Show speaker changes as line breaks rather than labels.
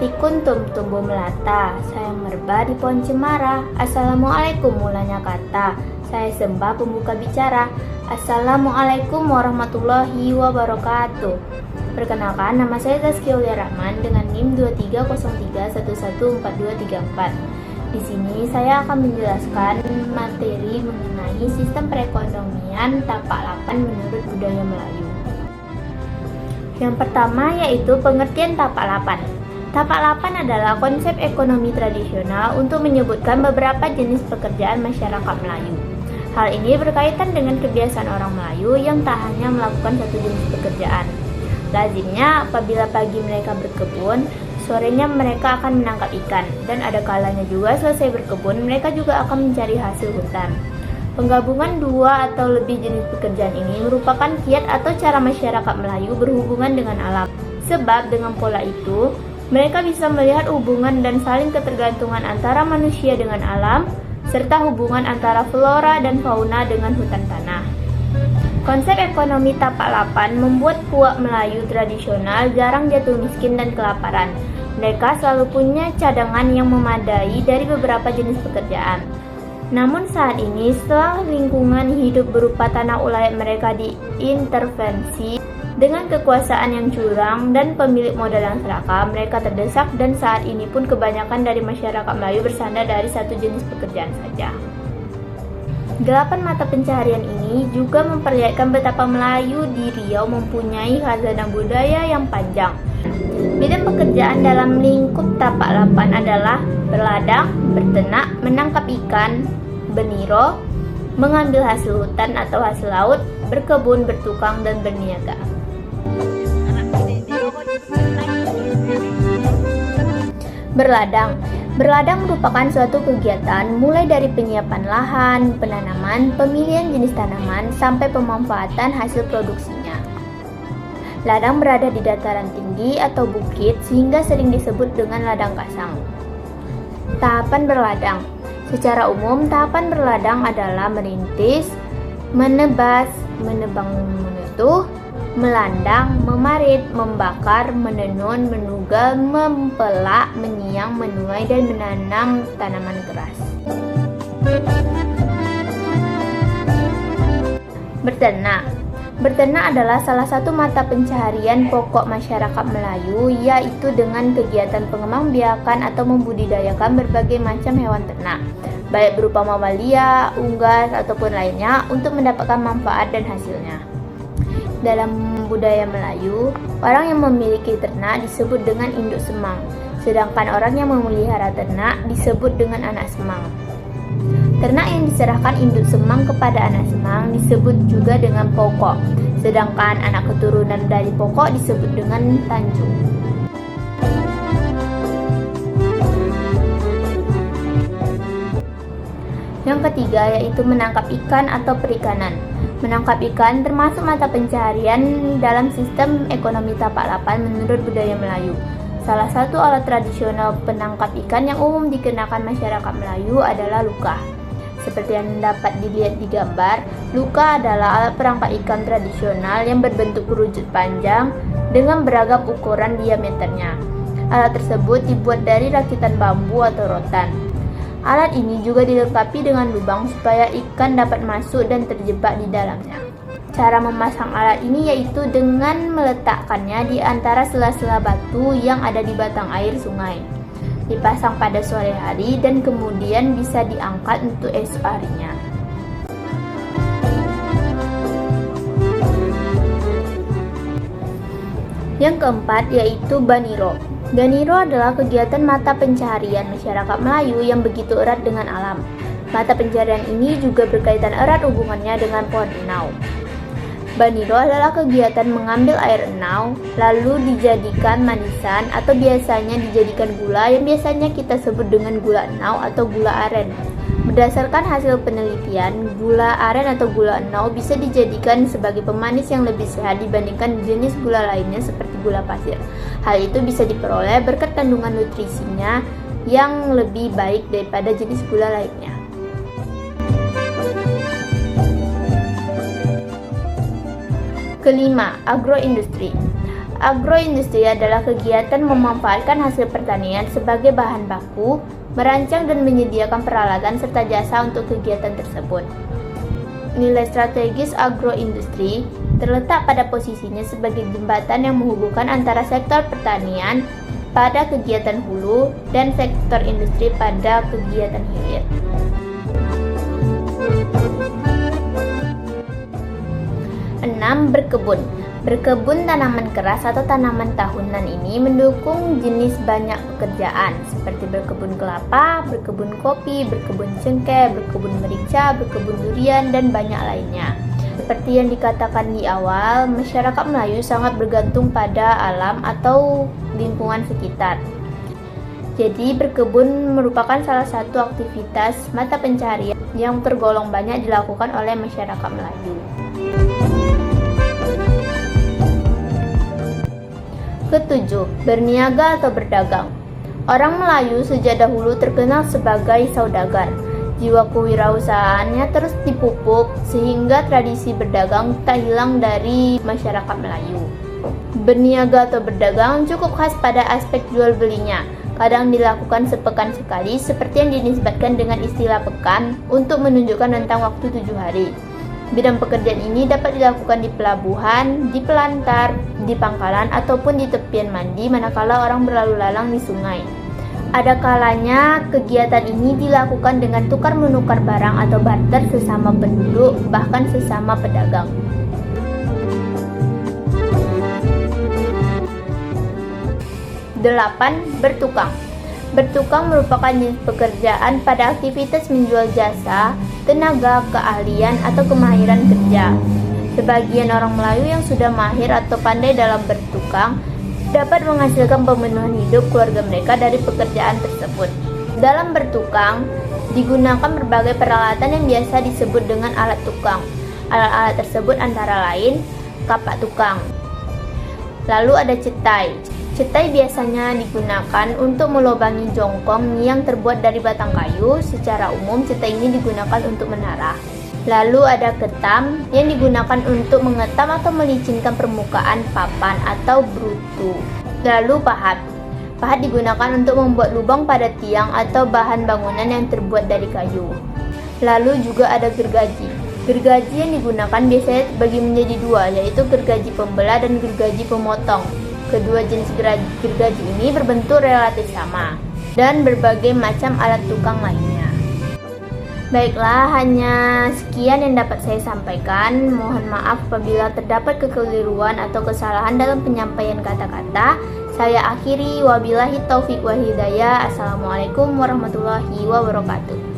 Hati kuntum tumbuh melata, sayang merbah di pohon cemara. Assalamualaikum mulanya kata, saya sembah pembuka bicara. Assalamualaikum warahmatullahi wabarakatuh. Perkenalkan, nama saya Zaskia Aulia Rahman dengan NIM 2303114234. Di sini saya akan menjelaskan materi mengenai sistem perekonomian tapak 8 menurut budaya Melayu. Yang pertama yaitu pengertian tapak 8. Tapak 8 adalah konsep ekonomi tradisional untuk menyebutkan beberapa jenis pekerjaan masyarakat Melayu. Hal ini berkaitan dengan kebiasaan orang Melayu yang tak hanya melakukan satu jenis pekerjaan. Lazimnya apabila pagi mereka berkebun, sorenya mereka akan menangkap ikan, dan ada kalanya juga selesai berkebun mereka juga akan mencari hasil hutan. Penggabungan dua atau lebih jenis pekerjaan ini merupakan kiat atau cara masyarakat Melayu berhubungan dengan alam. Sebab dengan pola itu, mereka bisa melihat hubungan dan saling ketergantungan antara manusia dengan alam, serta hubungan antara flora dan fauna dengan hutan tanah. Konsep ekonomi tapak 8 membuat puak Melayu tradisional jarang jatuh miskin dan kelaparan. Mereka selalu punya cadangan yang memadai dari beberapa jenis pekerjaan. Namun saat ini, setelah lingkungan hidup berupa tanah ulayat mereka diintervensi dengan kekuasaan yang curang dan pemilik modal yang serakah, mereka terdesak dan saat ini pun kebanyakan dari masyarakat Melayu bersandar dari satu jenis pekerjaan saja. 8 mata pencaharian ini juga memperlihatkan betapa Melayu di Riau mempunyai khazanah budaya yang panjang. Bidang pekerjaan dalam lingkup tapak 8 adalah berladang, berternak, menangkap ikan, beniro, mengambil hasil hutan atau hasil laut, berkebun, bertukang, dan berniaga. Berladang merupakan suatu kegiatan mulai dari penyiapan lahan, penanaman, pemilihan jenis tanaman, sampai pemanfaatan hasil produksinya. Ladang berada di dataran tinggi atau bukit sehingga sering disebut dengan ladang kasang. Tahapan berladang. Secara umum, tahapan berladang adalah merintis, menebas, menebang menutuh, melandang, memarit, membakar, menenun, menugal, mempelak, menyiang, menuai, dan menanam tanaman keras. Berternak adalah salah satu mata pencaharian pokok masyarakat Melayu, yaitu dengan kegiatan pengembangbiakan atau membudidayakan berbagai macam hewan ternak, baik berupa mamalia, unggas, ataupun lainnya untuk mendapatkan manfaat dan hasilnya. Dalam budaya Melayu, orang yang memiliki ternak disebut dengan induk semang, sedangkan orang yang memelihara ternak disebut dengan anak semang. Ternak yang diserahkan induk semang kepada anak semang disebut juga dengan pokok, sedangkan anak keturunan dari pokok disebut dengan tanjung. Yang ketiga yaitu menangkap ikan atau perikanan. Menangkap ikan termasuk mata pencaharian dalam sistem ekonomi tapak 8 menurut budaya Melayu. Salah satu alat tradisional penangkap ikan yang umum dikenakan masyarakat Melayu adalah luka. Seperti yang dapat dilihat di gambar, luka adalah alat perangkap ikan tradisional yang berbentuk kerucut panjang dengan beragam ukuran diameternya. Alat tersebut dibuat dari rakitan bambu atau rotan. Alat ini juga dilengkapi dengan lubang supaya ikan dapat masuk dan terjebak di dalamnya. Cara memasang alat ini yaitu dengan meletakkannya di antara sela-sela batu yang ada di batang air sungai. Dipasang pada sore hari dan kemudian bisa diangkat untuk esok harinya. Yang keempat yaitu baniro. Baniro adalah kegiatan mata pencaharian masyarakat Melayu yang begitu erat dengan alam. Mata pencaharian ini juga berkaitan erat hubungannya dengan pohon enau. Baniro adalah kegiatan mengambil air enau, lalu dijadikan manisan atau biasanya dijadikan gula yang biasanya kita sebut dengan gula enau atau gula aren. Berdasarkan hasil penelitian, gula aren atau gula enau bisa dijadikan sebagai pemanis yang lebih sehat dibandingkan jenis gula lainnya seperti gula pasir. Hal itu bisa diperoleh berkat kandungan nutrisinya yang lebih baik daripada jenis gula lainnya. Kelima, agroindustri. Agroindustri adalah kegiatan memanfaatkan hasil pertanian sebagai bahan baku, merancang dan menyediakan peralatan serta jasa untuk kegiatan tersebut. Nilai strategis agroindustri terletak pada posisinya sebagai jembatan yang menghubungkan antara sektor pertanian pada kegiatan hulu dan sektor industri pada kegiatan hilir. 6. Berkebun. Berkebun tanaman keras atau tanaman tahunan ini mendukung jenis banyak pekerjaan seperti berkebun kelapa, berkebun kopi, berkebun cengkeh, berkebun merica, berkebun durian, dan banyak lainnya. Seperti yang dikatakan di awal, masyarakat Melayu sangat bergantung pada alam atau lingkungan sekitar. Jadi berkebun merupakan salah satu aktivitas mata pencaharian yang tergolong banyak dilakukan oleh masyarakat Melayu. Ketujuh, berniaga atau berdagang. Orang Melayu sejak dahulu terkenal sebagai saudagar. Jiwa kewirausahaannya terus dipupuk sehingga tradisi berdagang tak hilang dari masyarakat Melayu. Berniaga atau berdagang cukup khas pada aspek jual belinya. Kadang dilakukan sepekan sekali seperti yang dinisbatkan dengan istilah pekan untuk menunjukkan rentang waktu 7 hari. Bidang pekerjaan ini dapat dilakukan di pelabuhan, di pelantar, di pangkalan, ataupun di tepian mandi manakala orang berlalu lalang di sungai. Ada kalanya kegiatan ini dilakukan dengan tukar-menukar barang atau barter sesama penduduk, bahkan sesama pedagang. 8. Bertukang. Bertukang merupakan jenis pekerjaan pada aktivitas menjual jasa, tenaga, keahlian, atau kemahiran kerja. Sebagian orang Melayu yang sudah mahir atau pandai dalam bertukang dapat menghasilkan pemenuhan hidup keluarga mereka dari pekerjaan tersebut. Dalam bertukang, digunakan berbagai peralatan yang biasa disebut dengan alat tukang. Alat-alat tersebut antara lain kapak tukang. Lalu ada cetai. Cetai biasanya digunakan untuk melubangi jongkong yang terbuat dari batang kayu. Secara umum, cetai ini digunakan untuk menara. Lalu ada ketam yang digunakan untuk mengetam atau melicinkan permukaan papan atau brutu. Lalu pahat. Pahat digunakan untuk membuat lubang pada tiang atau bahan bangunan yang terbuat dari kayu. Lalu juga ada gergaji. Gergaji yang digunakan biasanya terbagi menjadi dua, yaitu gergaji pembelah dan gergaji pemotong. Kedua jenis gergaji ini berbentuk relatif sama dan berbagai macam alat tukang lainnya. Baiklah, hanya sekian yang dapat saya sampaikan. Mohon maaf apabila terdapat kekeliruan atau kesalahan dalam penyampaian kata-kata. Saya akhiri, wabillahi taufik wa hidayah. Assalamualaikum warahmatullahi wabarakatuh.